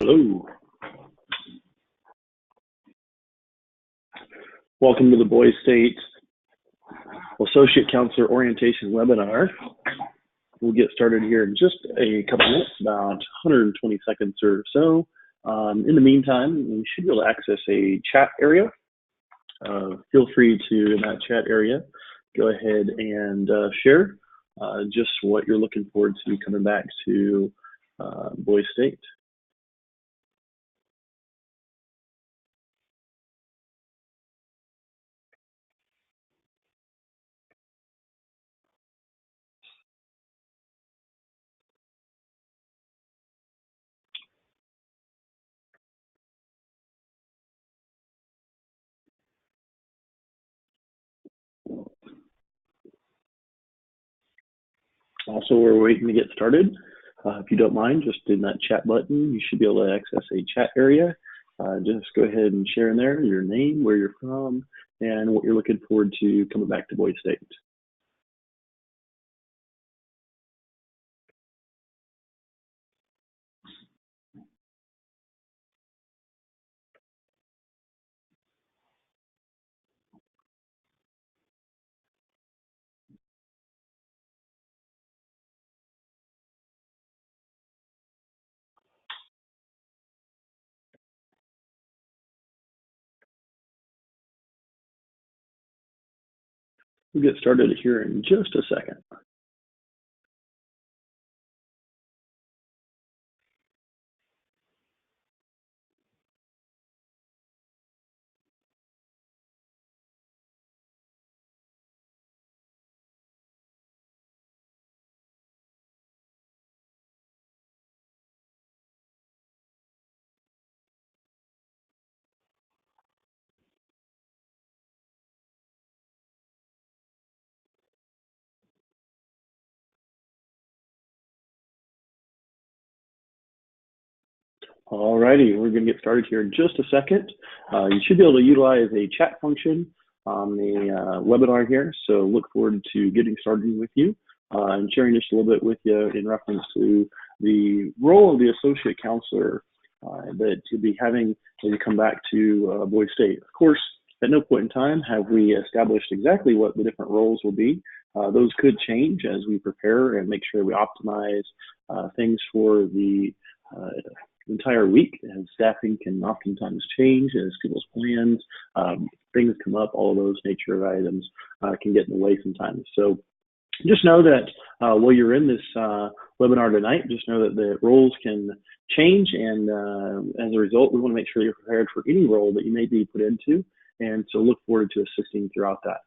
Hello, welcome to the Boys State Associate Counselor Orientation Webinar. We'll get started here in just a couple minutes, about 120 seconds or so. In the meantime, you should be able to access a chat area. Feel free to, in that chat area, go ahead and share just what you're looking forward to coming back to Boys State. Also, we're waiting to get started. If you don't mind, just in that chat button, you should be able to access a chat area. Just go ahead and share in there your name, where you're from, and what you're looking forward to coming back to Boyd State. We'll get started here in just a second. All righty, we're going to get started here in just a second. You should be able to utilize a chat function on the webinar here, so look forward to getting started with you and sharing just a little bit with you in reference to the role of the associate counselor that you'll be having as you come back to Boyd State. Of course, at no point in time have we established exactly what the different roles will be. Those could change as we prepare and make sure we optimize things for the entire week, as staffing can oftentimes change as people's plans, things come up, all of those nature of items can get in the way sometimes. So just know that while you're in this webinar tonight, just know that the roles can change, and as a result, we want to make sure you're prepared for any role that you may be put into, and so look forward to assisting throughout that.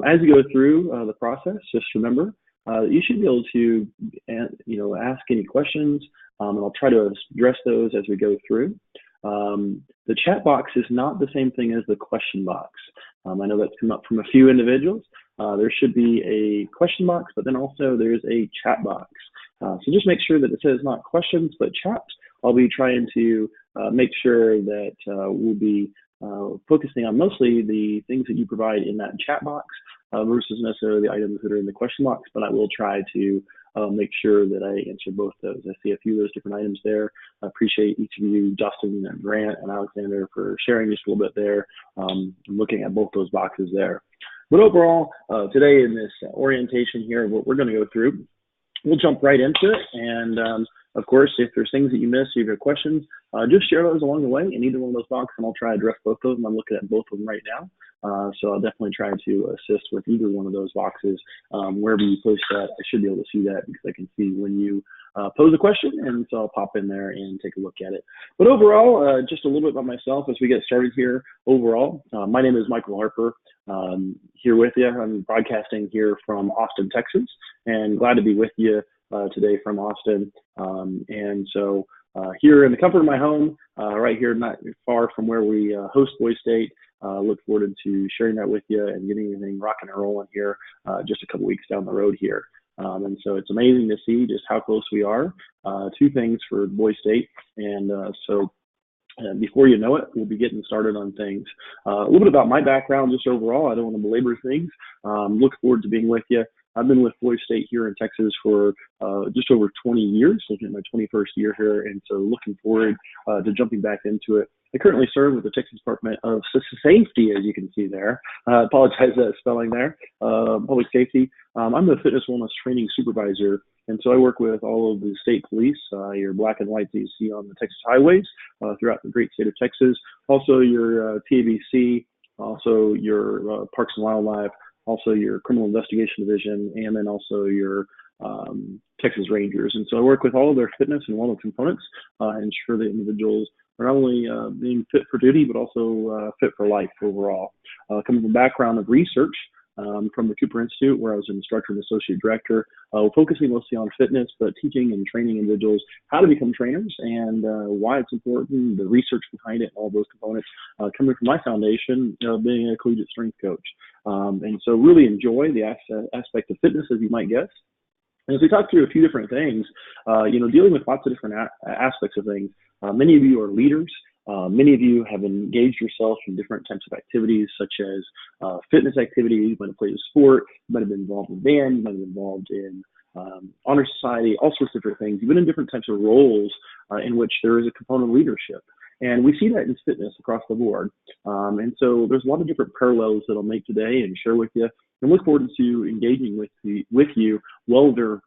As you go through the process, just remember you should be able to ask any questions, and I'll try to address those as we go through. The chat box is not the same thing as the question box. I know that's come up from a few individuals. There should be a question box, but then also there's a chat box. So just make sure that it says not questions, but chat. I'll be trying to make sure that we'll be focusing on mostly the things that you provide in that chat box versus necessarily the items that are in the question box, but I will try to make sure that I answer both those. I see a few of those different items there. I appreciate each of you, Justin and Grant and Alexander, for sharing just a little bit there. I'm looking at both those boxes there. But overall, today in this orientation here, what we're going to go through, we'll jump right into it. And of course, if there's things that you missed, if you have questions, just share those along the way in either one of those boxes, and I'll try to address both of them. I'm looking at both of them right now. So I'll definitely try to assist with either one of those boxes. Wherever you post that, I should be able to see that because I can see when you pose a question, and so I'll pop in there and take a look at it. But overall, just a little bit about myself as we get started here. Overall, my name is Michael Harper. Here with you. I'm broadcasting here from Austin, Texas, and glad to be with you today from Austin. And so here in the comfort of my home, right here, not far from where we host Boyd State, look forward to sharing that with you and getting anything rocking and rolling here just a couple weeks down the road here. And so it's amazing to see just how close we are to things for Boyd State. And before you know it, we'll be getting started on things. A little bit about my background just overall. I don't want to belabor things. Look forward to being with you I've been with Floyd State here in Texas for just over 20 years, looking at my 21st year here, and so looking forward to jumping back into it. I currently serve with the Texas Department of Safety, as you can see there. Apologize for that spelling there. Public safety. I'm the fitness wellness training supervisor, and so I work with all of the state police, your black and white that you see on the Texas highways throughout the great state of Texas. Also your TBS, also your Parks and Wildlife, also your Criminal Investigation Division, and then also your Texas Rangers. And so I work with all of their fitness and wellness components and ensure that individuals are not only being fit for duty, but also fit for life overall. Coming from a background of research from the Cooper Institute, where I was an instructor and associate director, focusing mostly on fitness, but teaching and training individuals how to become trainers and why it's important, the research behind it, all those components, coming from my foundation, being a collegiate strength coach. And so really enjoy the aspect of fitness, as you might guess. And as we talk through a few different things, dealing with lots of different aspects of things, many of you are leaders. Many of you have engaged yourself in different types of activities, such as fitness activities. You might have played a sport, you might have been involved in band, you might have been involved in honor society, all sorts of different things. You've been in different types of roles in which there is a component of leadership. And we see that in fitness across the board. And so there's a lot of different parallels that I'll make today and share with you. And look forward to engaging with you while they're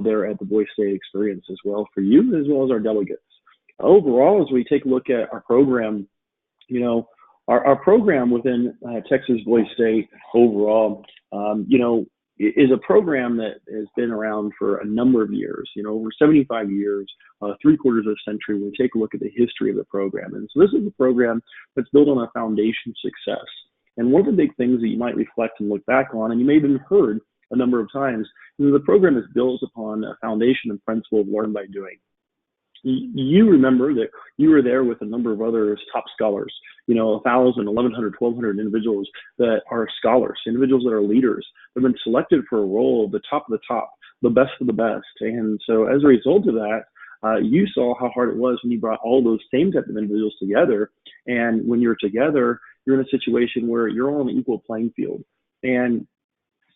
there at the Boy State experience as well for you, as well as our delegates. Overall, as we take a look at our program, our program within Texas Boy State overall, is a program that has been around for a number of years, over 75 years, 3/4 of a century, when we take a look at the history of the program. And so this is a program that's built on a foundation of success. And one of the big things that you might reflect and look back on, and you may have even heard a number of times, is that the program is built upon a foundation and principle of learn by doing. You remember that you were there with a number of other top scholars, 1,000, 1,100, 1,200 individuals that are scholars, individuals that are leaders, that have been selected for a role, the top of the top, the best of the best. And so as a result of that, you saw how hard it was when you brought all those same type of individuals together. And when you're together, you're in a situation where you're all on an equal playing field. And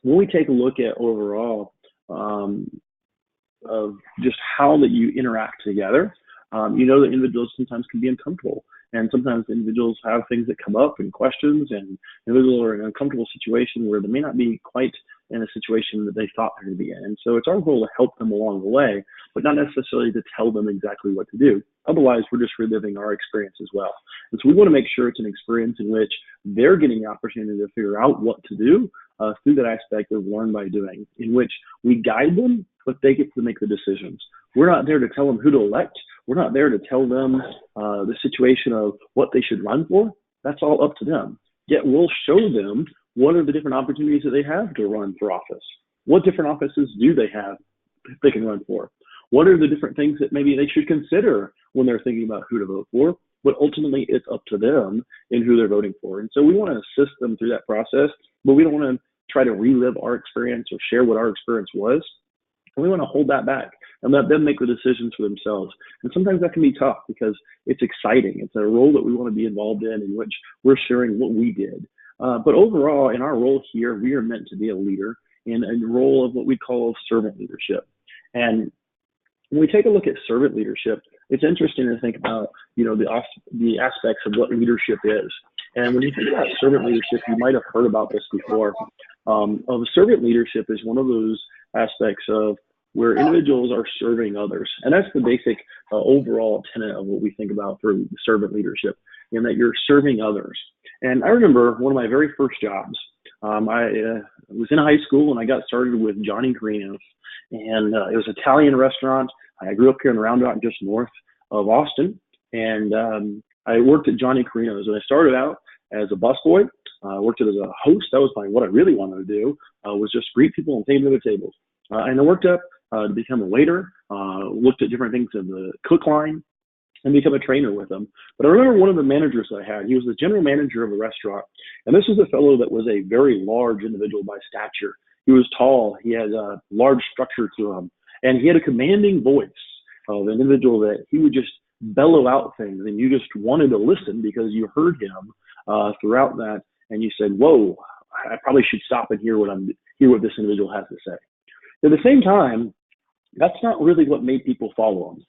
when we take a look at overall, of just how that you interact together, that individuals sometimes can be uncomfortable, and sometimes individuals have things that come up and questions, and individuals are in an uncomfortable situation where they may not be quite in a situation that they thought they were going to be in. And so it's our goal to help them along the way, but not necessarily to tell them exactly what to do. Otherwise, we're just reliving our experience as well. And so we want to make sure it's an experience in which they're getting the opportunity to figure out what to do through that aspect of learn by doing, in which we guide them, but they get to make the decisions. We're not there to tell them who to elect. We're not there to tell them the situation of what they should run for. That's all up to them. Yet we'll show them what are the different opportunities that they have to run for office. What different offices do they have that they can run for? What are the different things that maybe they should consider when they're thinking about who to vote for? But ultimately, it's up to them in who they're voting for. And so we want to assist them through that process, but we don't want to try to relive our experience or share what our experience was. And we want to hold that back and let them make the decisions for themselves. And sometimes that can be tough because it's exciting. It's a role that we want to be involved in which we're sharing what we did. But overall, in our role here, we are meant to be a leader in a role of what we call servant leadership. And when we take a look at servant leadership, it's interesting to think about, the aspects of what leadership is. And when you think about servant leadership, you might have heard about this before. Servant leadership is one of those aspects of where individuals are serving others. And that's the basic overall tenet of what we think about for servant leadership, in that you're serving others. And I remember one of my very first jobs. I was in high school and I got started with Johnny Carino's, and it was an Italian restaurant. I grew up here in Round Rock, just north of Austin, and I worked at Johnny Carino's. And I started out as a busboy. I worked as a host. That was what I really wanted to do, was just greet people and take them to the tables. And I worked up to become a waiter, looked at different things in the cook line, and become a trainer with them. But I remember one of the managers that I had, he was the general manager of a restaurant. And this was a fellow that was a very large individual by stature. He was tall. He had a large structure to him. And he had a commanding voice of an individual that he would just bellow out things. And you just wanted to listen because you heard him throughout that. And you said, whoa, I probably should stop and hear what hear what this individual has to say. At the same time, that's not really what made people follow him.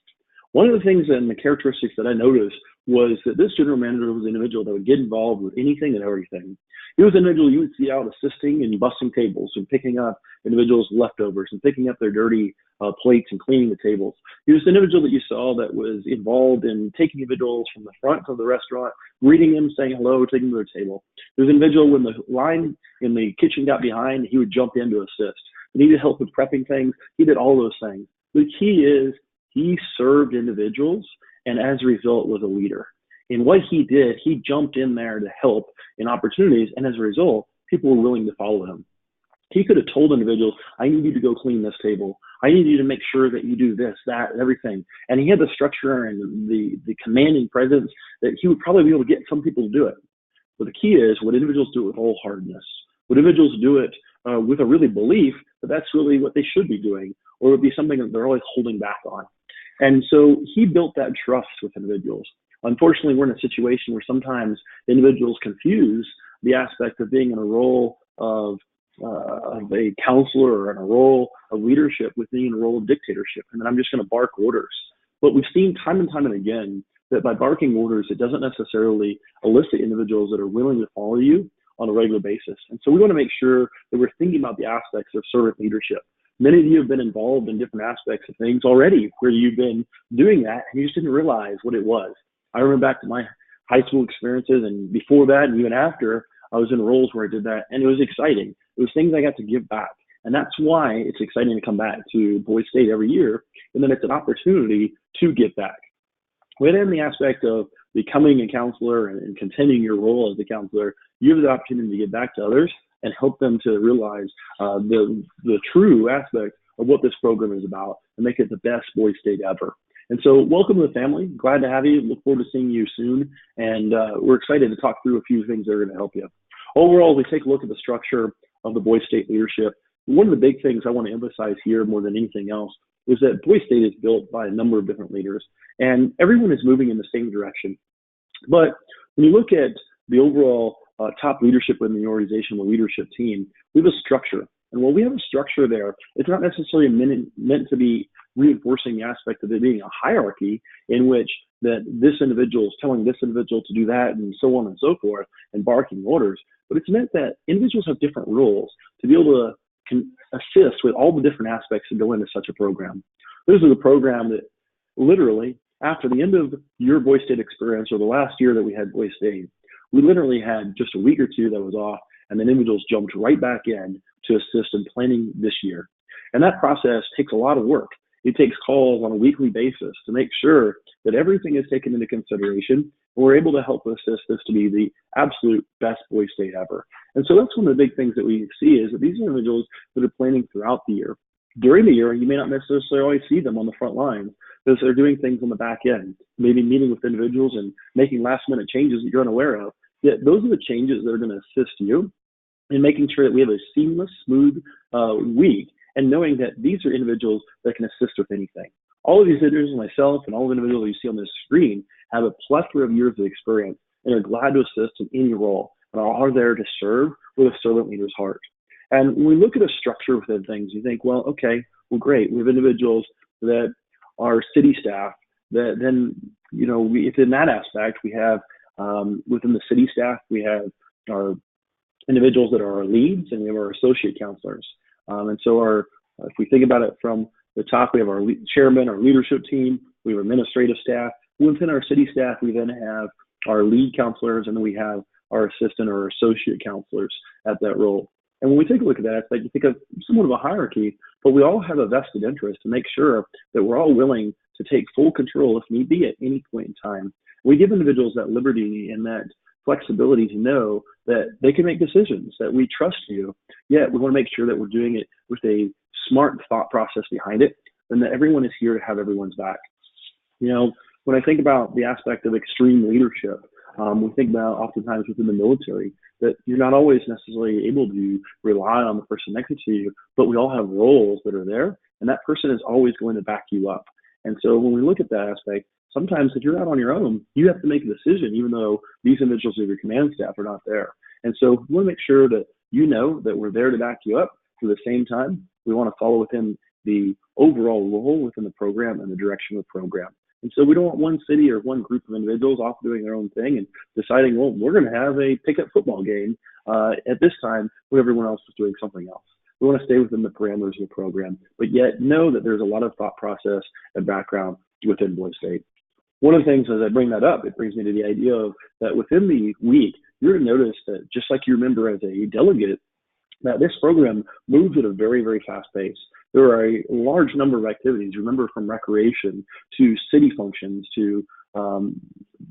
One of the things and the characteristics that I noticed was that this general manager was an individual that would get involved with anything and everything. He was an individual you would see out assisting and busting tables and picking up individuals' leftovers and picking up their dirty plates and cleaning the tables. He was an individual that you saw that was involved in taking individuals from the front of the restaurant, greeting them, saying hello, taking them to their table. There was an individual when the line in the kitchen got behind, he would jump in to assist. He needed help with prepping things. He did all those things. The key is he served individuals and as a result was a leader. And what he did, he jumped in there to help in opportunities, and as a result, people were willing to follow him. He could have told individuals, I need you to go clean this table. I need you to make sure that you do this, that, everything. And he had the structure and the commanding presence that he would probably be able to get some people to do it. But the key is, would individuals do it with wholeheartedness? Would individuals do it with a really belief that that's really what they should be doing, or would it be something that they're always holding back on? And so he built that trust with individuals. Unfortunately, we're in a situation where sometimes individuals confuse the aspect of being in a role of a counselor or in a role of leadership with being in a role of dictatorship. And then I'm just going to bark orders. But we've seen time and time and again that by barking orders, it doesn't necessarily elicit individuals that are willing to follow you on a regular basis. And so we want to make sure that we're thinking about the aspects of servant leadership. Many of you have been involved in different aspects of things already where you've been doing that and you just didn't realize what it was. I remember back to my high school experiences, and before that and even after, I was in roles where I did that, and it was exciting. It was things I got to give back. And that's why it's exciting to come back to Boise State every year, and then it's an opportunity to give back. Within the aspect of becoming a counselor and continuing your role as a counselor, you have the opportunity to give back to others and help them to realize the true aspect of what this program is about and make it the best Boise State ever. And so welcome to the family. Glad to have you. Look forward to seeing you soon. And we're excited to talk through a few things that are going to help you. Overall, we take a look at the structure of the Boise State leadership. One of the big things I want to emphasize here more than anything else is that Boise State is built by a number of different leaders, and everyone is moving in the same direction. But when you look at the overall top leadership within the organization, the leadership team, we have a structure. And while we have a structure there, it's not necessarily meant to be reinforcing the aspect of it being a hierarchy in which that this individual is telling this individual to do that and so on and so forth and barking orders. But it's meant that individuals have different roles to be able to assist with all the different aspects that go into such a program. This is a program that literally, after the end of your Boise State experience or the last year that we had Boise State, we literally had just a week or two that was off, and then individuals jumped right back in to assist in planning this year. And that process takes a lot of work. It takes calls on a weekly basis to make sure that everything is taken into consideration, and we're able to help assist this to be the absolute best Boise State ever. And so that's one of the big things that we see is that these are individuals that are planning throughout the year. During the year, you may not necessarily always see them on the front lines because they're doing things on the back end, maybe meeting with individuals and making last minute changes that you're unaware of. Yet those are the changes that are going to assist you in making sure that we have a seamless, smooth week, and knowing that these are individuals that can assist with anything. All of these individuals, myself, and all the individuals you see on this screen have a plethora of years of experience and are glad to assist in any role and are there to serve with a servant leader's heart. And when we look at a structure within things, you think, well, okay, well, great. We have individuals that are city staff that then, within that aspect, we have within the city staff, we have our individuals that are our leads and we have our associate counselors. And so if we think about it from the top, we have our chairman, our leadership team, we have administrative staff. Within our city staff, we then have our lead counselors, and then we have our assistant or associate counselors at that role. And when we take a look at that, it's like you think of somewhat of a hierarchy, but we all have a vested interest to make sure that we're all willing to take full control if need be at any point in time. We give individuals that liberty and that flexibility to know that they can make decisions, that we trust you, yet we want to make sure that we're doing it with a smart thought process behind it, and that everyone is here to have everyone's back. When I think about the aspect of extreme leadership, we think about oftentimes within the military that you're not always necessarily able to rely on the person next to you, but we all have roles that are there, and that person is always going to back you up. And so when we look at that aspect, sometimes if you're out on your own, you have to make a decision, even though these individuals of your command staff are not there. And so we want to make sure that you know that we're there to back you up, For the same time, we want to follow within the overall role within the program and the direction of the program. And so we don't want one city or one group of individuals off doing their own thing and deciding, well, we're going to have a pickup football game at this time when everyone else is doing something else. We want to stay within the parameters of the program, but yet know that there's a lot of thought process and background within Boise State. One of the things, as I bring that up, it brings me to the idea of that within the week, you're going to notice that just like you remember as a delegate, that this program moves at a very, very fast pace. There are a large number of activities, remember, from recreation to city functions to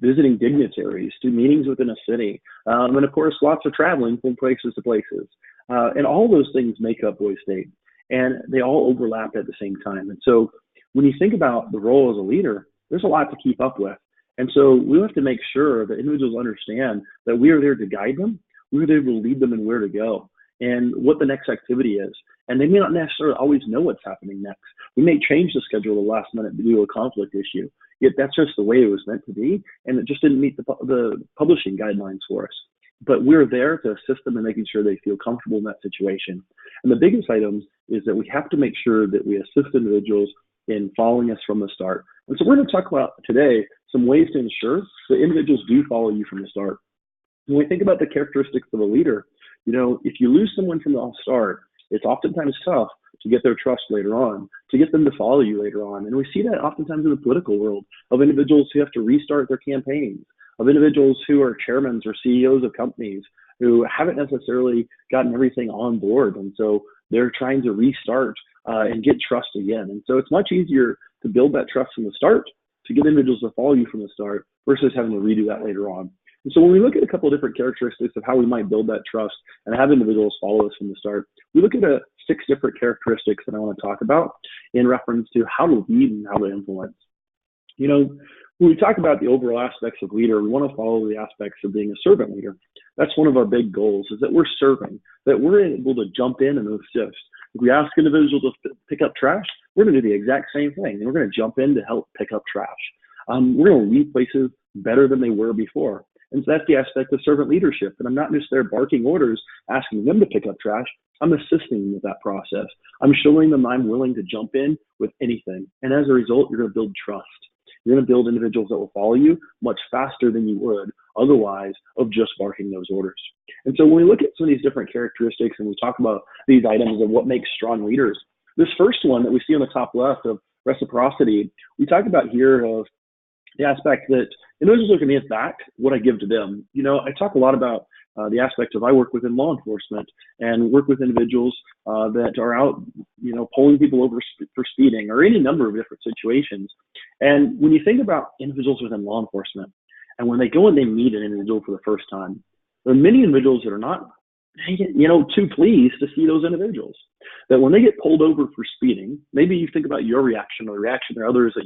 visiting dignitaries to meetings within a city, and of course, lots of traveling from places to places. And all those things make up Boise State, and they all overlap at the same time. And so when you think about the role as a leader, there's a lot to keep up with. And so we have to make sure that individuals understand that we are there to guide them, we're there to lead them in where to go and what the next activity is. And they may not necessarily always know what's happening next. We may change the schedule at the last minute due to a conflict issue. Yet that's just the way it was meant to be, and it just didn't meet the publishing guidelines for us. But we're there to assist them in making sure they feel comfortable in that situation. And the biggest items is that we have to make sure that we assist individuals in following us from the start. And so we're going to talk about today some ways to ensure that individuals do follow you from the start. When we think about the characteristics of a leader, if you lose someone from the start, it's oftentimes tough to get their trust later on, to get them to follow you later on. And we see that oftentimes in the political world of individuals who have to restart their campaigns, of individuals who are chairmen or CEOs of companies who haven't necessarily gotten everything on board. And so they're trying to restart and get trust again. And so it's much easier to build that trust from the start, to get individuals to follow you from the start versus having to redo that later on. And so when we look at a couple of different characteristics of how we might build that trust and have individuals follow us from the start, we look at 6 different characteristics that I want to talk about in reference to how to lead and how to influence. When we talk about the overall aspects of leader, we want to follow the aspects of being a servant leader. That's one of our big goals, is that we're serving, that we're able to jump in and assist. If we ask individuals to pick up trash, we're going to do the exact same thing. And we're going to jump in to help pick up trash. We're going to leave places better than they were before. And so that's the aspect of servant leadership. And I'm not just there barking orders, asking them to pick up trash. I'm assisting them with that process. I'm showing them I'm willing to jump in with anything. And as a result, you're going to build trust. You're going to build individuals that will follow you much faster than you would otherwise of just barking those orders. And so when we look at some of these different characteristics and we talk about these items of what makes strong leaders, this first one that we see on the top left of reciprocity, we talk about here of the aspect that individuals are going to get back what I give to them. I talk a lot about the aspect of I work within law enforcement and work with individuals that are out, pulling people over for speeding or any number of different situations. And when you think about individuals within law enforcement and when they go and they meet an individual for the first time, there are many individuals that are not, too pleased to see those individuals. That when they get pulled over for speeding, maybe you think about your reaction or the reaction of others that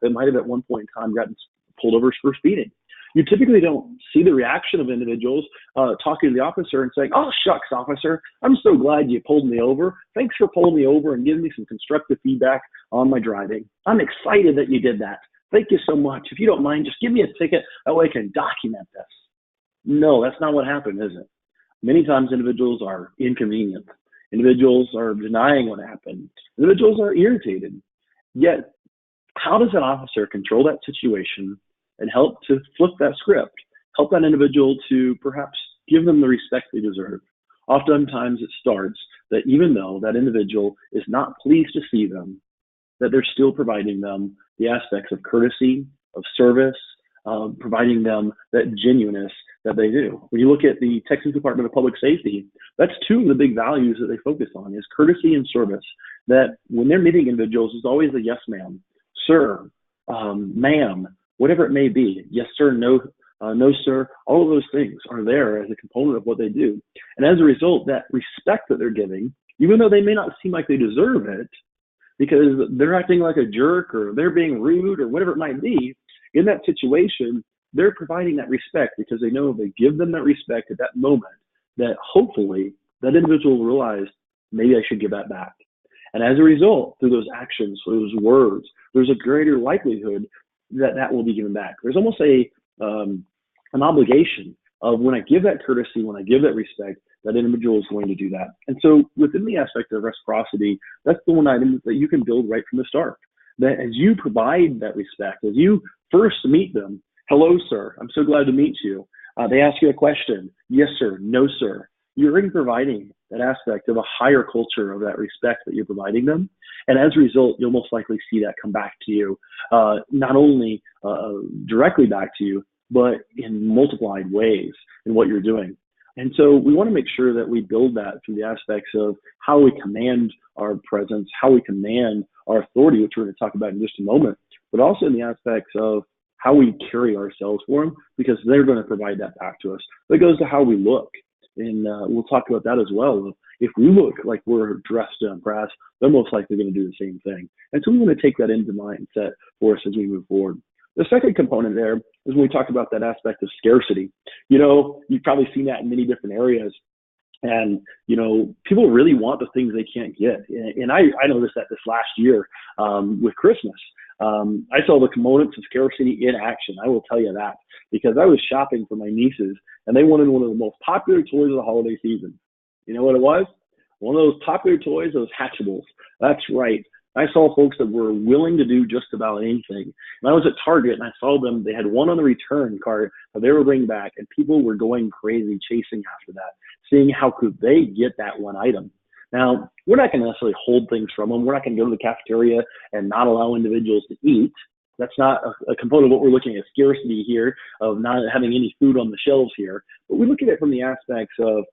that might have at one point in time gotten pulled over for speeding. You typically don't see the reaction of individuals talking to the officer and saying, "Oh, shucks, officer, I'm so glad you pulled me over. Thanks for pulling me over and giving me some constructive feedback on my driving. I'm excited that you did that. Thank you so much. If you don't mind, just give me a ticket. That way I can document this." No, that's not what happened, is it? Many times individuals are inconvenienced. Individuals are denying what happened. Individuals are irritated. Yet, how does an officer control that situation and help to flip that script, help that individual to perhaps give them the respect they deserve? Oftentimes it starts that even though that individual is not pleased to see them, that they're still providing them the aspects of courtesy, of service, providing them that genuineness that they do. When you look at the Texas Department of Public Safety, that's 2 of the big values that they focus on is courtesy and service. That when they're meeting individuals, it's always a yes, ma'am, sir, ma'am, whatever it may be. Yes, sir, no, no, sir. All of those things are there as a component of what they do. And as a result, that respect that they're giving, even though they may not seem like they deserve it, because they're acting like a jerk or they're being rude or whatever it might be, in that situation, they're providing that respect because they know if they give them that respect at that moment, that hopefully that individual will realize, maybe I should give that back. And as a result, through those actions, through those words, there's a greater likelihood that that will be given back. There's almost an obligation of when I give that courtesy, when I give that respect, that individual is going to do that. And so within the aspect of reciprocity, that's the one item that you can build right from the start. That as you provide that respect, as you first meet them, hello, sir, I'm so glad to meet you. They ask you a question, yes, sir, no, sir. You're already providing that aspect of a higher culture of that respect that you're providing them. And as a result, you'll most likely see that come back to you, not only directly back to you, but in multiplied ways in what you're doing. And so we want to make sure that we build that through the aspects of how we command our presence, how we command our authority, which we're going to talk about in just a moment, but also in the aspects of how we carry ourselves for them, because they're going to provide that back to us. That goes to how we look. And we'll talk about that as well. If we look like we're dressed to impress, they're most likely going to do the same thing. And so we want to take that into mindset for us as we move forward. The second component there is when we talk about that aspect of scarcity. You've probably seen that in many different areas. And, people really want the things they can't get. And I noticed that this last year with Christmas. I saw the components of scarcity in action. I will tell you that, because I was shopping for my nieces and they wanted one of the most popular toys of the holiday season. You know what it was? One of those popular toys, those Hatchables. That's right. I saw folks that were willing to do just about anything. And I was at Target and I saw them. They had one on the return cart that they were bringing back, and people were going crazy chasing after that, seeing how could they get that one item. Now, we're not going to necessarily hold things from them. We're not going to go to the cafeteria and not allow individuals to eat. That's not a component of what we're looking at scarcity here, of not having any food on the shelves here. But we look at it from the aspects of,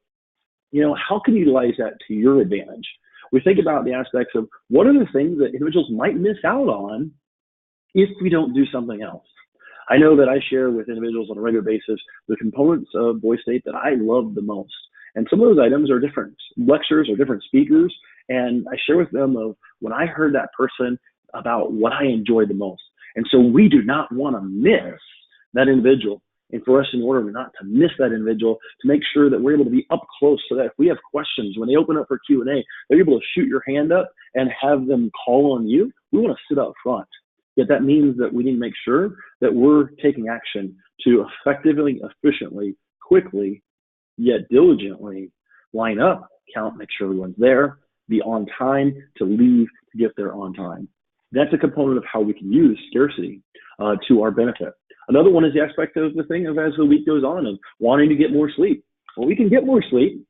how can you utilize that to your advantage? We think about the aspects of what are the things that individuals might miss out on if we don't do something else. I know that I share with individuals on a regular basis the components of Boy State that I love the most. And some of those items are different lectures or different speakers. And I share with them of when I heard that person about what I enjoyed the most. And so we do not want to miss that individual. And for us, in order not to miss that individual, to make sure that we're able to be up close so that if we have questions, when they open up for Q&A, they're able to shoot your hand up and have them call on you. We want to sit up front. Yet that means that we need to make sure that we're taking action to effectively, efficiently, quickly, yet diligently line up, count, make sure everyone's there, be on time to leave to get there on time. That's a component of how we can use scarcity to our benefit. Another one is the aspect of the thing of as the week goes on and wanting to get more sleep. Well, we can get more sleep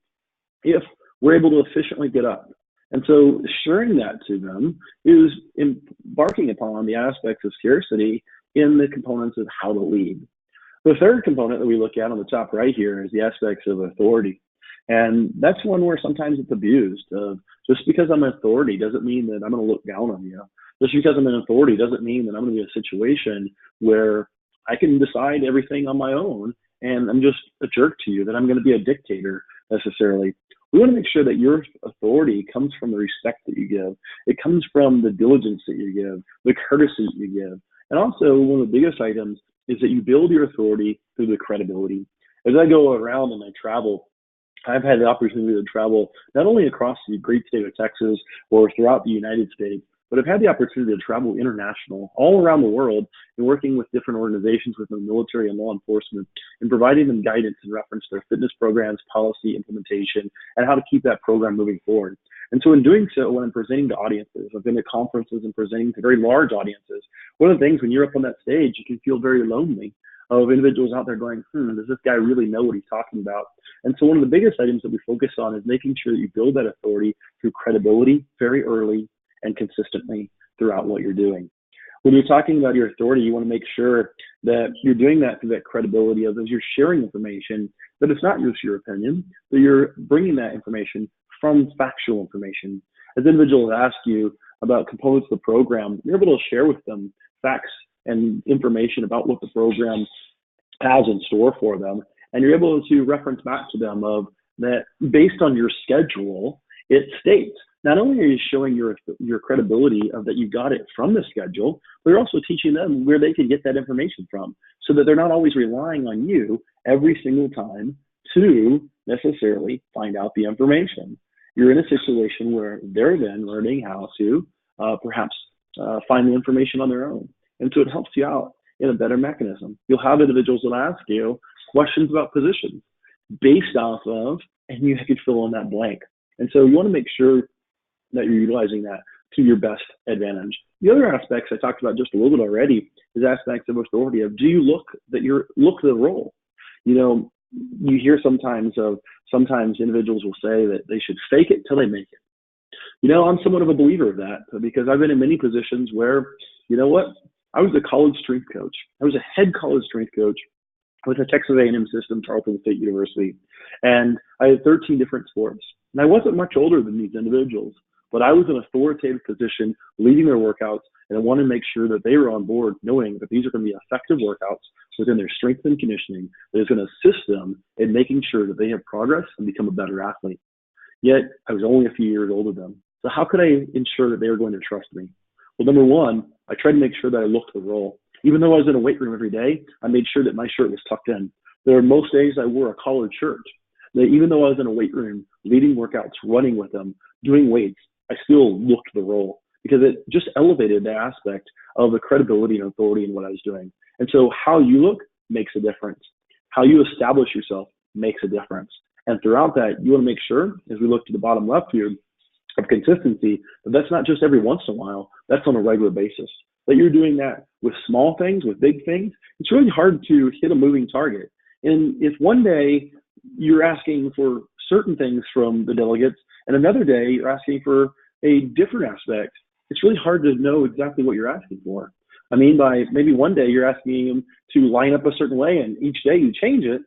if we're able to efficiently get up. And so sharing that to them is embarking upon the aspects of scarcity in the components of how to lead. The third component that we look at on the top right here is the aspects of authority. And that's one where sometimes it's abused. Just because I'm an authority doesn't mean that I'm going to look down on you. Just because I'm an authority doesn't mean that I'm going to be in a situation where I can decide everything on my own and I'm just a jerk to you, that I'm going to be a dictator necessarily. We want to make sure that your authority comes from the respect that you give. It comes from the diligence that you give, the courtesy that you give. And also one of the biggest items is that you build your authority through the credibility. As I go around and I travel, I've had the opportunity to travel not only across the great state of Texas or throughout the United States, but I've had the opportunity to travel international, all around the world, and working with different organizations within the military and law enforcement, and providing them guidance in reference to their fitness programs, policy implementation, and how to keep that program moving forward. And so in doing so, when I'm presenting to audiences, I've been to conferences and presenting to very large audiences. One of the things when you're up on that stage, you can feel very lonely of individuals out there going, does this guy really know what he's talking about? And so one of the biggest items that we focus on is making sure that you build that authority through credibility very early and consistently throughout what you're doing. When you're talking about your authority, you want to make sure that you're doing that through that credibility of as you're sharing information, that it's not just your opinion, that you're bringing that information from factual information. As individuals ask you about components of the program, you're able to share with them facts and information about what the program has in store for them. And you're able to reference back to them of that based on your schedule, it states, not only are you showing your credibility of that you got it from the schedule, but you're also teaching them where they can get that information from so that they're not always relying on you every single time to necessarily find out the information. You're in a situation where they're then learning how to perhaps find the information on their own. And so it helps you out in a better mechanism. You'll have individuals that ask you questions about positions. based off of, and you can fill in that blank. And so you want to make sure that you're utilizing that to your best advantage. The other aspects I talked about just a little bit already is aspects of authority of, do you look the role? You know, you hear sometimes individuals will say that they should fake it till they make it. You know, I'm somewhat of a believer of that because I've been in many positions where, you know what, I was a college strength coach. I was a head college strength coach with the Texas A&M system, Tarleton State University, and I had 13 different sports. And I wasn't much older than these individuals, but I was in an authoritative position leading their workouts, and I wanted to make sure that they were on board knowing that these are going to be effective workouts within their strength and conditioning that is going to assist them in making sure that they have progress and become a better athlete. Yet I was only a few years older than them. So how could I ensure that they were going to trust me? Well, number one, I tried to make sure that I looked the role. Even though I was in a weight room every day, I made sure that my shirt was tucked in. There were most days I wore a collared shirt. That even though I was in a weight room, leading workouts, running with them, doing weights, I still looked the role because it just elevated the aspect of the credibility and authority in what I was doing. And so how you look makes a difference. How you establish yourself makes a difference. And throughout that, you want to make sure, as we look to the bottom left here, of consistency, but that's not just every once in a while, that's on a regular basis. That you're doing that with small things, with big things. It's really hard to hit a moving target. And if one day you're asking for certain things from the delegates and another day you're asking for a different aspect, it's really hard to know exactly what you're asking for. I mean, by maybe one day you're asking them to line up a certain way and each day you change it,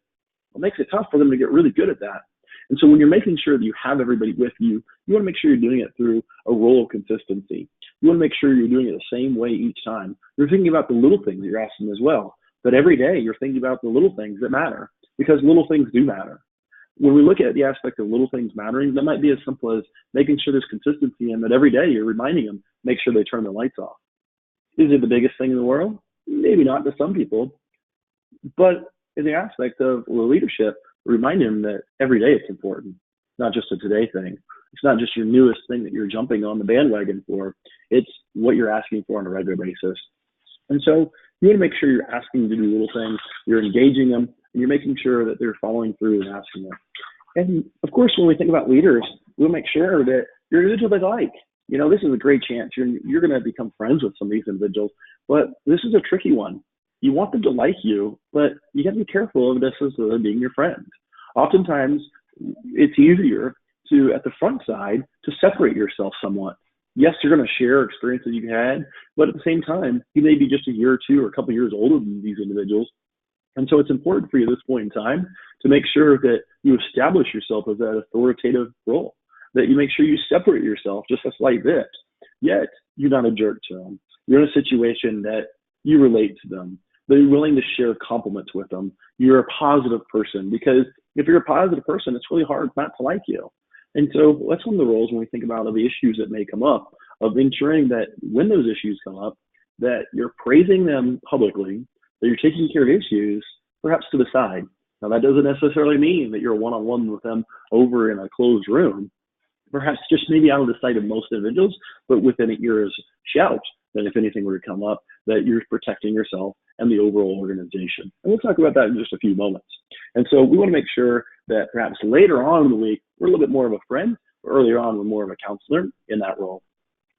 it makes it tough for them to get really good at that. And so when you're making sure that you have everybody with you, you want to make sure you're doing it through a role of consistency. You want to make sure you're doing it the same way each time. You're thinking about the little things that you're asking as well. But every day you're thinking about the little things that matter because little things do matter. When we look at the aspect of little things mattering, that might be as simple as making sure there's consistency and that every day you're reminding them, make sure they turn the lights off. Is it the biggest thing in the world? Maybe not to some people. But in the aspect of leadership, remind them that every day it's important, not just a today thing. It's not just your newest thing that you're jumping on the bandwagon for. It's what you're asking for on a regular basis. And so you want to make sure you're asking to do little things, you're engaging them, and you're making sure that they're following through and asking them. And of course, when we think about leaders, we'll make sure that you're an individual they like. You know, this is a great chance. You're going to become friends with some of these individuals, but this is a tricky one. You want them to like you, but you got to be careful of this as being your friend. Oftentimes, it's easier to, at the front side, to separate yourself somewhat. Yes, you're going to share experiences you've had, but at the same time, you may be just a year or two or a couple of years older than these individuals. And so it's important for you at this point in time to make sure that you establish yourself as that authoritative role, that you make sure you separate yourself just a slight bit, yet you're not a jerk to them. You're in a situation that you relate to them, that you're willing to share compliments with them. You're a positive person, because if you're a positive person, it's really hard not to like you. And so that's one of the roles when we think about the issues that may come up, of ensuring that when those issues come up, that you're praising them publicly, that you're taking care of issues, perhaps to the side. Now, that doesn't necessarily mean that you're one-on-one with them over in a closed room, perhaps just maybe out of the sight of most individuals, but within an ear's shout, that if anything were to come up, that you're protecting yourself and the overall organization. And we'll talk about that in just a few moments. And so we want to make sure that perhaps later on in the week, we're a little bit more of a friend, but earlier on, we're more of a counselor in that role.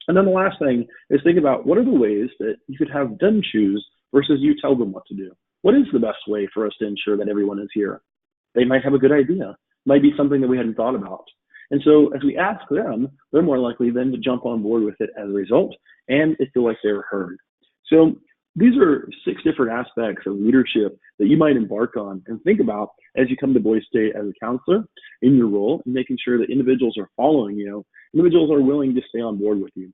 And then the last thing is think about what are the ways that you could have them choose versus you tell them what to do. What is the best way for us to ensure that everyone is here? They might have a good idea. It might be something that we hadn't thought about. And so as we ask them, they're more likely then to jump on board with it as a result, and they feel like they're heard. So these are 6 different aspects of leadership that you might embark on and think about as you come to Boys State as a counselor in your role, and making sure that individuals are following you, individuals are willing to stay on board with you.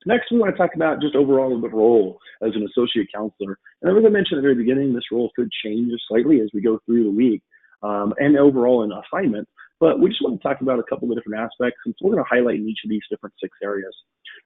Next, we want to talk about just overall the role as an associate counselor. And as I mentioned at the very beginning, this role could change slightly as we go through the week and overall in assignment. But we just want to talk about a couple of different aspects, and so we're going to highlight in each of these different 6 areas.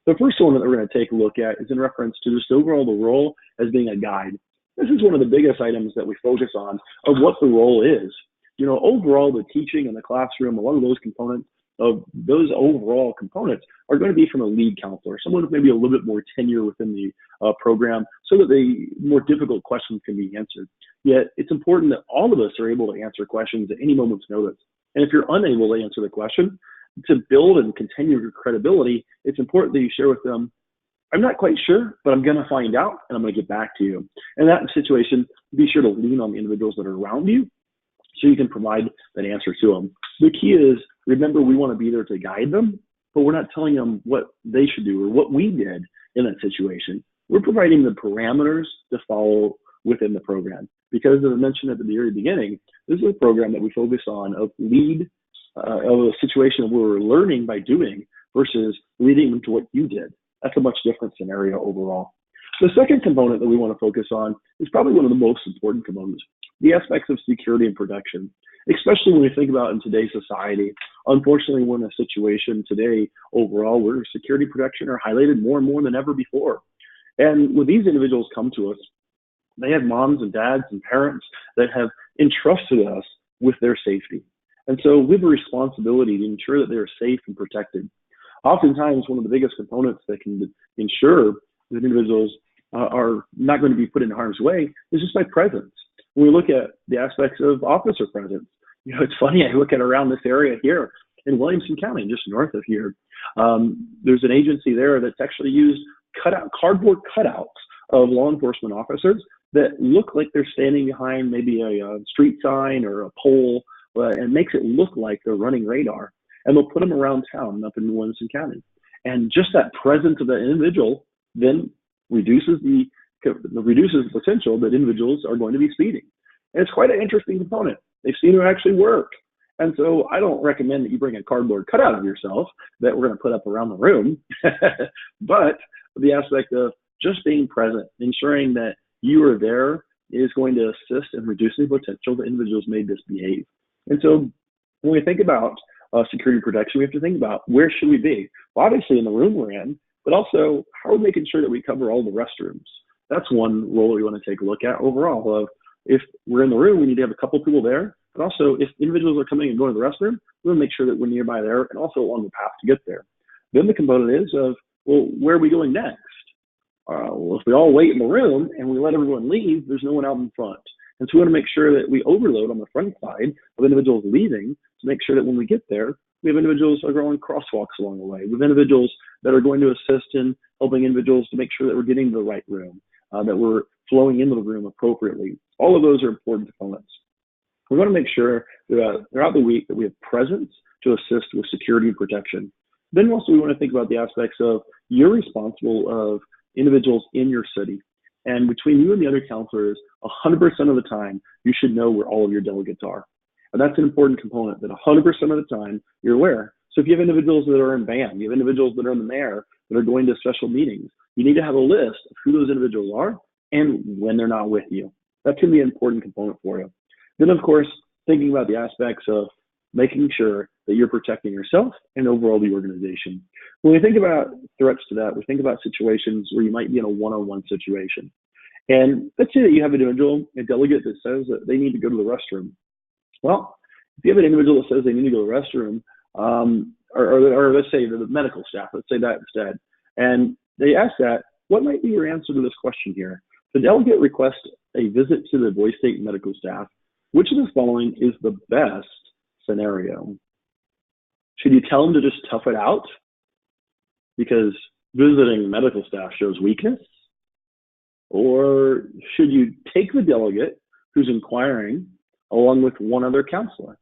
The first one that we're going to take a look at is in reference to just overall the role as being a guide. This is one of the biggest items that we focus on of what the role is. Overall, the teaching in the classroom, a lot of those components, of those overall components are going to be from a lead counselor, someone with maybe a little bit more tenure within the program, so that the more difficult questions can be answered. Yet it's important that all of us are able to answer questions at any moment's notice. And if you're unable to answer the question, to build and continue your credibility, it's important that you share with them, I'm not quite sure, but I'm going to find out and I'm going to get back to you. In that situation, be sure to lean on the individuals that are around you so you can provide that answer to them. The key is, remember, we want to be there to guide them, but we're not telling them what they should do or what we did in that situation. We're providing the parameters to follow within the program. Because as I mentioned at the very beginning, this is a program that we focus on of a situation where we're learning by doing versus leading them to what you did. That's a much different scenario overall. The second component that we want to focus on is probably one of the most important components, the aspects of security and protection, especially when we think about in today's society. Unfortunately, we're in a situation today overall where security protection are highlighted more and more than ever before. And when these individuals come to us, they have moms and dads and parents that have entrusted us with their safety. And so we have a responsibility to ensure that they're safe and protected. Oftentimes, one of the biggest components that can ensure that individuals are not going to be put in harm's way is just by presence. When we look at the aspects of officer presence, it's funny, I look at around this area here in Williamson County, just north of here, there's an agency there that's actually used cardboard cutouts of law enforcement officers that look like they're standing behind maybe a street sign or a pole, and makes it look like they're running radar. And they'll put them around town up in Williamson County. And just that presence of that individual then reduces the potential that individuals are going to be speeding. And it's quite an interesting component. They've seen it actually work. And so I don't recommend that you bring a cardboard cutout of yourself that we're going to put up around the room, but the aspect of just being present, ensuring that you are there, is going to assist in reducing the potential that individuals may misbehave. And so when we think about security protection, we have to think about, where should we be? Well, obviously in the room we're in, but also how are we making sure that we cover all the restrooms? That's one role we want to take a look at overall. Of if we're in the room, we need to have a couple people there, but also if individuals are coming and going to the restroom, we want to make sure that we're nearby there and also along the path to get there. Then the component is of, well, where are we going next? Well, if we all wait in the room and we let everyone leave, there's no one out in front. And so we want to make sure that we overload on the front side of individuals leaving to make sure that when we get there, we have individuals that are going crosswalks along the way. We have individuals that are going to assist in helping individuals to make sure that we're getting to the right room, that we're flowing into the room appropriately. All of those are important components. We want to make sure that throughout the week that we have presence to assist with security and protection. Then also we want to think about the aspects of, you're responsible of individuals in your city. And between you and the other counselors, 100% of the time, you should know where all of your delegates are. And that's an important component, that 100% of the time you're aware. So if you have individuals that are in band, you have individuals that are in the mayor, that are going to special meetings, you need to have a list of who those individuals are and when they're not with you. That can be an important component for you. Then, of course, thinking about the aspects of making sure that you're protecting yourself and overall the organization. When we think about threats to that, we think about situations where you might be in a one-on-one situation. And let's say that you have an individual, a delegate that says that they need to go to the restroom. Well, if you have an individual that says they need to go to the restroom, or let's say the medical staff, let's say that instead, and they ask that, what might be your answer to this question here? The delegate requests a visit to the Boise State medical staff. Which of the following is the best scenario? Should you tell them to just tough it out because visiting medical staff shows weakness? Or should you take the delegate who's inquiring along with one other counselor?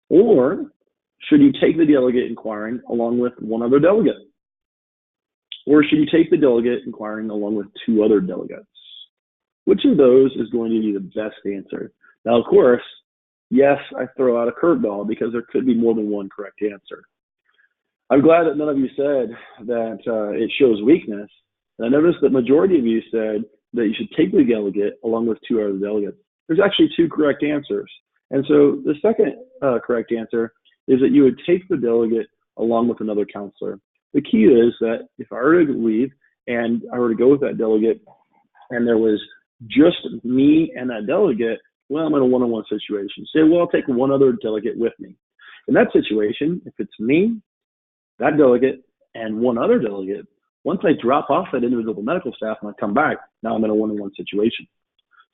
Or should you take the delegate inquiring along with one other delegate? Or should you take the delegate inquiring along with two other delegates? Which of those is going to be the best answer? Now, of course, yes, I throw out a curveball because there could be more than one correct answer. I'm glad that none of you said that it shows weakness. And I noticed that majority of you said that you should take the delegate along with two other delegates. There's actually two correct answers. And so the second correct answer is that you would take the delegate along with another counselor. The key is that if I were to leave and I were to go with that delegate and there was just me and that delegate, well, I'm in a one-on-one situation. Say, well, I'll take one other delegate with me. In that situation, if it's me, that delegate, and one other delegate, once I drop off that individual medical staff and I come back, now I'm in a one-on-one situation.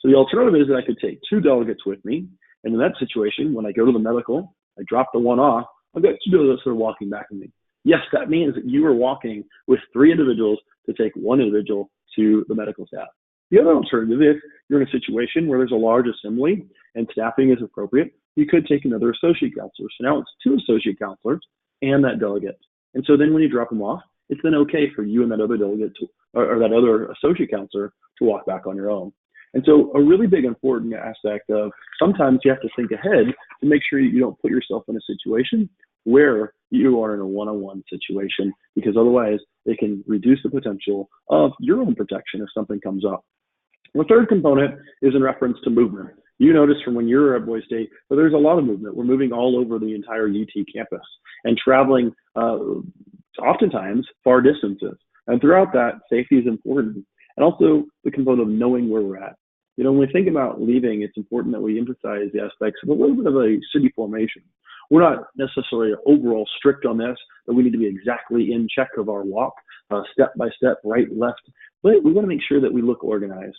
So the alternative is that I could take two delegates with me, and in that situation, when I go to the medical, I drop the one off, I've got two delegates that are walking back with me. Yes, that means that you are walking with three individuals to take one individual to the medical staff. The other alternative, if you're in a situation where there's a large assembly and staffing is appropriate, you could take another associate counselor. So now it's two associate counselors and that delegate. And so then when you drop them off, it's then okay for you and that other delegate to, or that other associate counselor to walk back on your own. And so a really big important aspect of sometimes you have to think ahead to make sure you don't put yourself in a situation where you are in a one-on-one situation, because otherwise it can reduce the potential of your own protection if something comes up. The third component is in reference to movement. You notice from when you're at Boise State that there's a lot of movement. We're moving all over the entire UT campus and traveling oftentimes far distances. And throughout that, safety is important. And also the component of knowing where we're at. You know, when we think about leaving, it's important that we emphasize the aspects of a little bit of a city formation. We're not necessarily overall strict on this, that we need to be exactly in check of our walk, step by step, right, left. But we want to make sure that we look organized.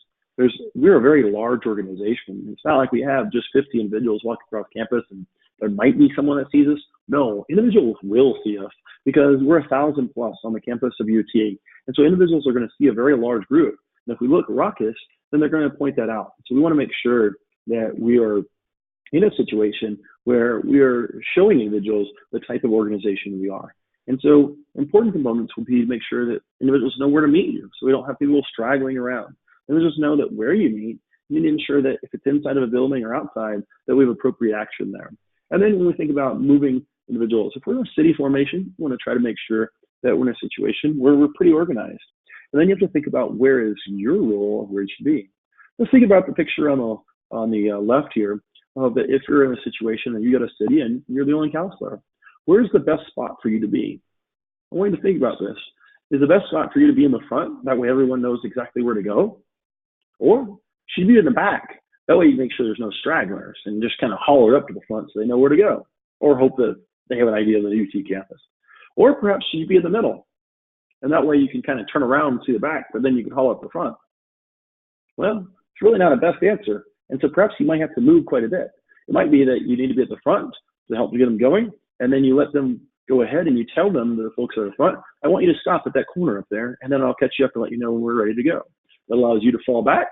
We're a very large organization. It's not like we have just 50 individuals walking across campus and there might be someone that sees us. No, individuals will see us because we're 1,000 plus on the campus of UT. And so individuals are going to see a very large group. And if we look raucous, then they're going to point that out. So we want to make sure that we are in a situation where we are showing individuals the type of organization we are. And so important components will be to make sure that individuals know where to meet you, so we don't have people straggling around. Individuals know that where you meet, you need to ensure that if it's inside of a building or outside, that we have appropriate action there. And then when we think about moving individuals, if we're in a city formation, we want to try to make sure that we're in a situation where we're pretty organized. And then you have to think about where is your role of where you should be. Let's think about the picture on the left here. That if you're in a situation and you got a city and you're the only counselor, where's the best spot for you to be? I want you to think about this. Is the best spot for you to be in the front? That way everyone knows exactly where to go. Or should you be in the back? That way you make sure there's no stragglers and just kind of haul it up to the front so they know where to go. Or hope that they have an idea of the UT campus. Or perhaps should you be in the middle? And that way you can kind of turn around and see the back, but then you can haul up the front. Well, it's really not a best answer. And so perhaps you might have to move quite a bit. It might be that you need to be at the front to help get them going, and then you let them go ahead and you tell them, the folks at the front, I want you to stop at that corner up there, and then I'll catch you up and let you know when we're ready to go. That allows you to fall back,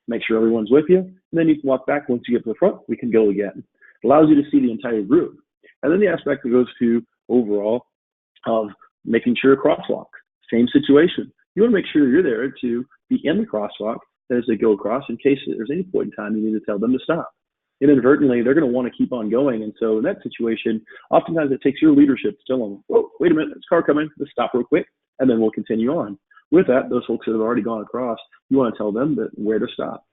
make sure everyone's with you, and then you can walk back. Once you get to the front, we can go again. It allows you to see the entire group. And then the aspect that goes to overall of making sure a crosswalk, same situation. You want to make sure you're there to be in the crosswalk as they go across in case there's any point in time you need to tell them to stop. Inadvertently, they're going to want to keep on going. And so in that situation, oftentimes it takes your leadership to tell them, oh, wait a minute, there's a car coming, let's stop real quick, and then we'll continue on. With that, those folks that have already gone across, you want to tell them that where to stop.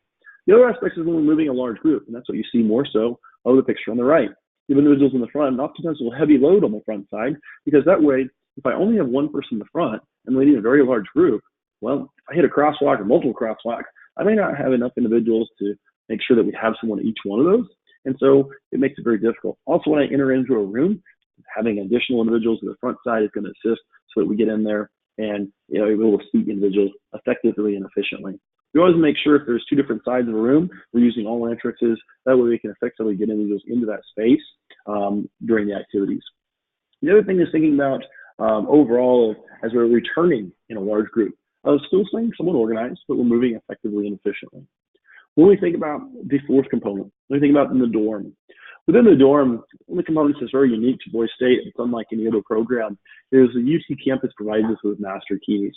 The other aspect is when we're moving a large group, and that's what you see more so of the picture on the right. You have individuals in the front, and oftentimes there's a heavy load on the front side, because that way, if I only have one person in the front and we need a very large group, well, if I hit a crosswalk or multiple crosswalks, I may not have enough individuals to make sure that we have someone at each one of those. And so it makes it very difficult. Also, when I enter into a room, having additional individuals on the front side is going to assist so that we get in there and able to see individuals effectively and efficiently. We always make sure if there's two different sides of a room, we're using all entrances. That way we can effectively get individuals into that space during the activities. The other thing is thinking about overall as we're returning in a large group. Still staying somewhat organized, but we're moving effectively and efficiently. When we think about the fourth component, when we think about in the dorm. Within the dorm, one of the components that's very unique to Boise State, it's unlike any other program, is the UT campus provides us with master keys.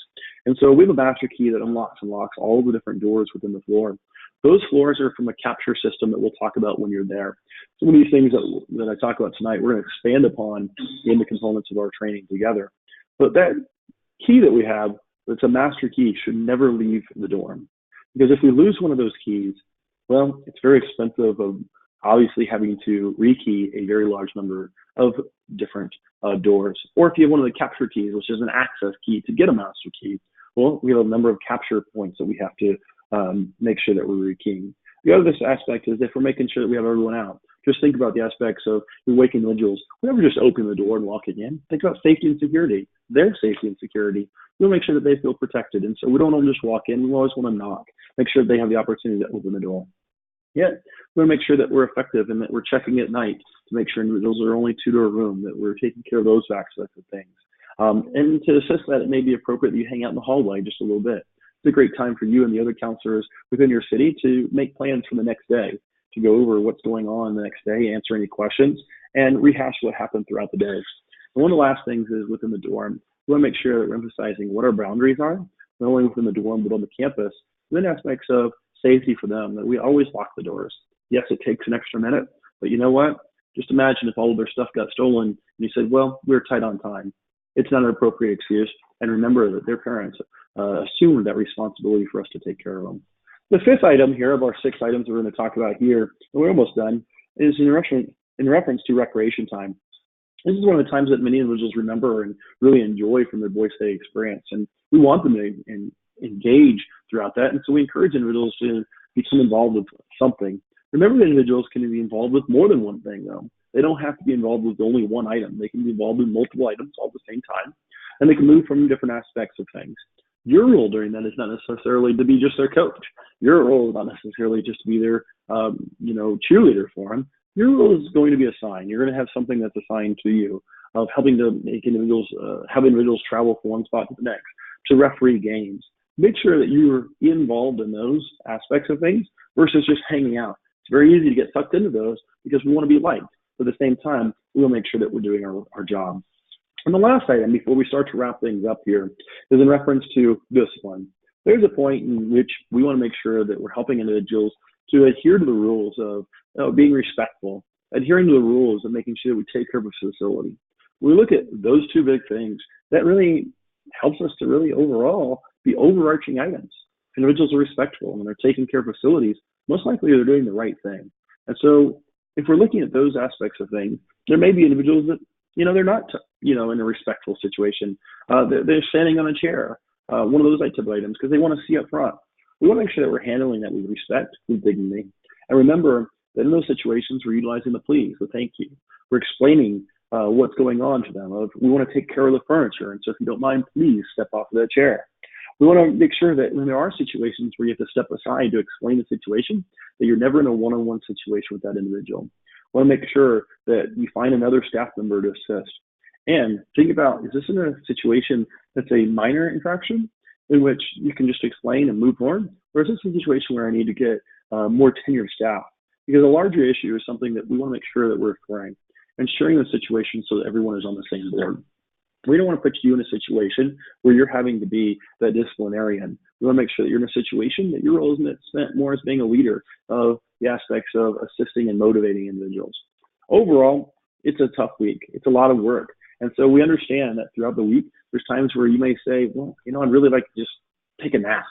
And so we have a master key that unlocks and locks all the different doors within the floor. Those floors are from a capture system that we'll talk about when you're there. Some of these things that I talk about tonight, we're going to expand upon in the components of our training together. But that key that we have, that's a master key, should never leave the dorm. Because if we lose one of those keys, well, it's very expensive of obviously having to rekey a very large number of different doors. Or if you have one of the capture keys, which is an access key to get a master key, well, we have a number of capture points that we have to make sure that we're rekeying. The other aspect is if we're making sure that we have everyone out, just think about the aspects of the waking individuals. We never just open the door and walking in. Think about safety and security, their safety and security. We'll make sure that they feel protected. And so we don't want to just walk in. We always want to knock, make sure they have the opportunity to open the door. Yet, we want to make sure that we're effective and that we're checking at night to make sure individuals are only two to a room, that we're taking care of those aspects of things. And to assist that, it may be appropriate that you hang out in the hallway just a little bit. It's a great time for you and the other counselors within your city to make plans for the next day, to go over what's going on the next day, answer any questions, and rehash what happened throughout the day. And one of the last things is within the dorm, we want to make sure that we're emphasizing what our boundaries are, not only within the dorm, but on the campus, and then aspects of safety for them, that we always lock the doors. Yes, it takes an extra minute, but you know what? Just imagine if all of their stuff got stolen and you said, well, we're tight on time. It's not an appropriate excuse. And remember that their parents assumed that responsibility for us to take care of them. The fifth item here of our 6 items we're going to talk about here, and we're almost done, is in reference to recreation time. This is one of the times that many individuals remember and really enjoy from their Boys Day experience. And we want them to engage throughout that. And so we encourage individuals to become involved with something. Remember that individuals can be involved with more than one thing, though. They don't have to be involved with only one item. They can be involved with multiple items all at the same time, and they can move from different aspects of things. Your role during that is not necessarily to be just their coach. Your role is not necessarily just to be their, cheerleader for them. Your role is going to be assigned. You're going to have something that's assigned to you of helping to make individuals, have individuals travel from one spot to the next, to referee games. Make sure that you're involved in those aspects of things versus just hanging out. It's very easy to get sucked into those because we want to be liked. But at the same time, we'll make sure that we're doing our job. And the last item before we start to wrap things up here is in reference to discipline. There's a point in which we want to make sure that we're helping individuals to adhere to the rules of being respectful, adhering to the rules of making sure that we take care of a facility. When we look at those 2 big things, that really helps us to really overall be overarching items. If individuals are respectful and they're taking care of facilities, most likely they're doing the right thing. And so if we're looking at those aspects of things, there may be individuals that, they're not, in a respectful situation. They're standing on a chair, one of those type of items, because they want to see up front. We want to make sure that we're handling that with respect, with dignity. And remember that in those situations, we're utilizing the please, the thank you. We're explaining what's going on to them. We want to take care of the furniture. And so if you don't mind, please step off of that chair. We want to make sure that when there are situations where you have to step aside to explain the situation, that you're never in a one-on-one situation with that individual. We want to make sure that you find another staff member to assist. And think about, is this in a situation that's a minor infraction in which you can just explain and move forward? Or is this a situation where I need to get more tenured staff? Because a larger issue is something that we want to make sure that we're exploring and sharing the situation so that everyone is on the same board. We don't want to put you in a situation where you're having to be that disciplinarian. We want to make sure that you're in a situation that your role isn't spent more as being a leader of the aspects of assisting and motivating individuals. Overall, it's a tough week. It's a lot of work. And so we understand that throughout the week, there's times where you may say, well, I'd really like to just take a nap.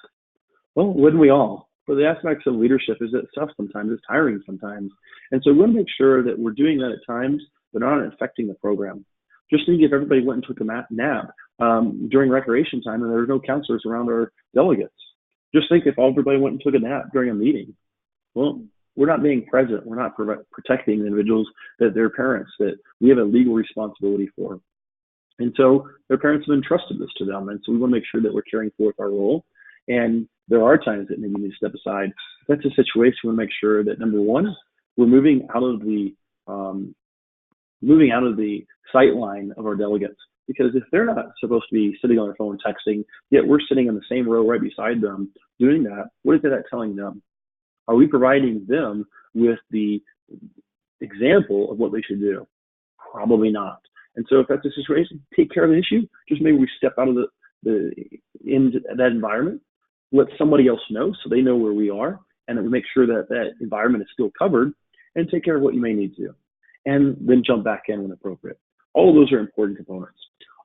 Well, wouldn't we all? But the aspects of leadership is it's tough sometimes, it's tiring sometimes. And so we want to make sure that we're doing that at times, but not affecting the program. Just think if everybody went and took a nap during recreation time and there were no counselors around our delegates. Just think if everybody went and took a nap during a meeting. Well, we're not being present. We're not protecting the individuals that their parents, that we have a legal responsibility for. And so their parents have entrusted this to them. And so we want to make sure that we're carrying forth our role. And there are times that maybe we need to step aside. If that's a situation, we want to make sure that, number one, we're moving out of the sight line of our delegates. Because if they're not supposed to be sitting on their phone texting, yet we're sitting in the same row right beside them doing that, what is that telling them? Are we providing them with the example of what they should do? Probably not. And so if that's a situation, take care of the issue. Just maybe we step out of into that environment, let somebody else know so they know where we are, and then we make sure that that environment is still covered, and take care of what you may need to. And then jump back in when appropriate. All of those are important components.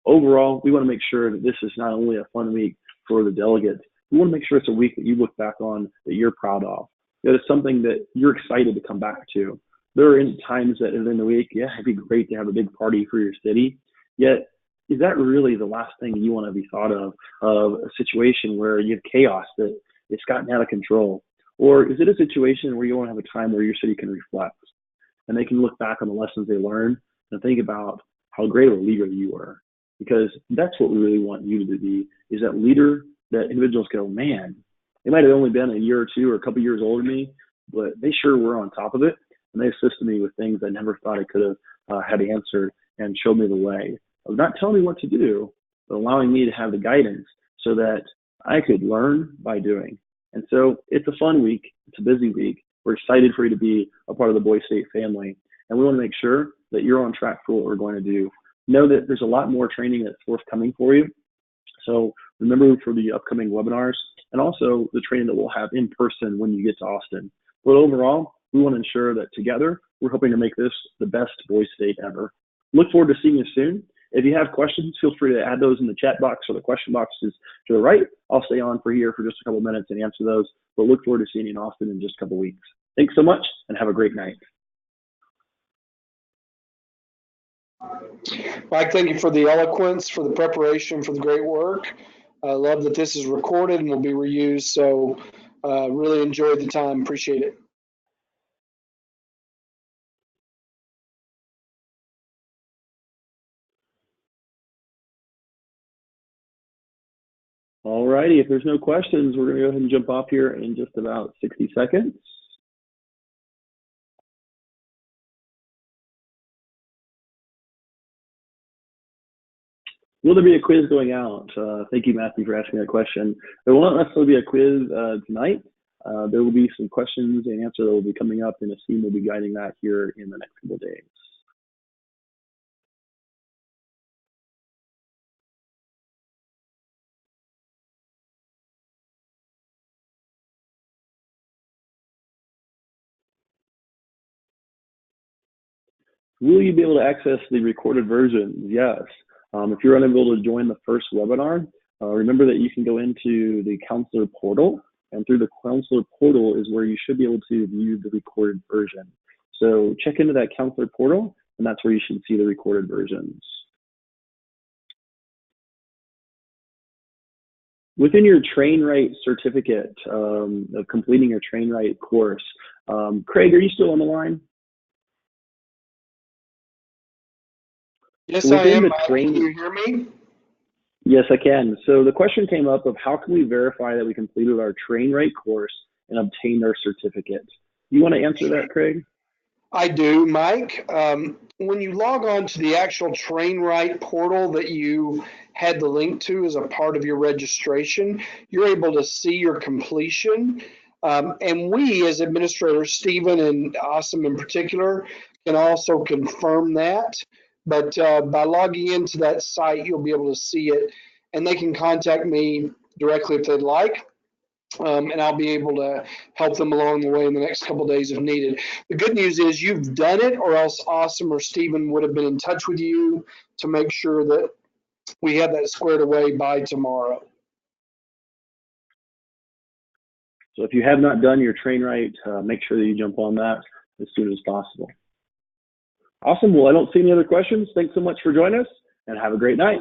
Overall, we want to make sure that this is not only a fun week for the delegates, we want to make sure it's a week that you look back on that you're proud of, that it's something that you're excited to come back to. There are times that in the week, yeah, it'd be great to have a big party for your city, yet is that really the last thing you want to be thought of a situation where you have chaos, that it's gotten out of control? Or is it a situation where you want to have a time where your city can reflect and they can look back on the lessons they learned and think about how great of a leader you were? Because that's what we really want you to be, is that leader that individuals go, man, they might have only been a year or two or a couple years older than me, but they sure were on top of it. And they assisted me with things I never thought I could have had answered and showed me the way of not telling me what to do, but allowing me to have the guidance so that I could learn by doing. And so it's a fun week. It's a busy week. We're excited for you to be a part of the Boise State family. And we want to make sure that you're on track for what we're going to do. Know that there's a lot more training that's forthcoming for you. So remember for the upcoming webinars and also the training that we'll have in person when you get to Austin. But overall, we want to ensure that together, we're hoping to make this the best Boise State ever. Look forward to seeing you soon. If you have questions, feel free to add those in the chat box, or the question box is to the right. I'll stay on for here for just a couple of minutes and answer those, but look forward to seeing you in Austin in just a couple of weeks. Thanks so much and have a great night. Mike, thank you for the eloquence, for the preparation, for the great work. I love that this is recorded and will be reused, so really enjoyed the time. Appreciate it. All righty, if there's no questions, we're going to go ahead and jump off here in just about 60 seconds. Will there be a quiz going out? Thank you, Matthew, for asking that question. There will not necessarily be a quiz tonight. There will be some questions and answers that will be coming up, and a team will be guiding that here in the next couple of days. Will you be able to access the recorded versions? Yes. If you're unable to join the first webinar, remember that you can go into the counselor portal, and through the counselor portal is where you should be able to view the recorded version. So check into that counselor portal, and that's where you should see the recorded versions. Within your Train Right certificate of completing your Train Right course, Craig, are you still on the line? Yes, I am. Can you hear me? Yes, I can. So the question came up of how can we verify that we completed our Train Right course and obtained our certificate? You want to answer that, Craig? I do, Mike. When you log on to the actual Train Right portal that you had the link to as a part of your registration, you're able to see your completion. And we, as administrators, Stephen and Awesome in particular, can also confirm that. But by logging into that site, you'll be able to see it, and they can contact me directly if they'd like. And I'll be able to help them along the way in the next couple of days if needed. The good news is you've done it, or else Awesome or Stephen would have been in touch with you to make sure that we have that squared away by tomorrow. So if you have not done your Train Right, make sure that you jump on that as soon as possible. Awesome. Well, I don't see any other questions. Thanks so much for joining us, and have a great night.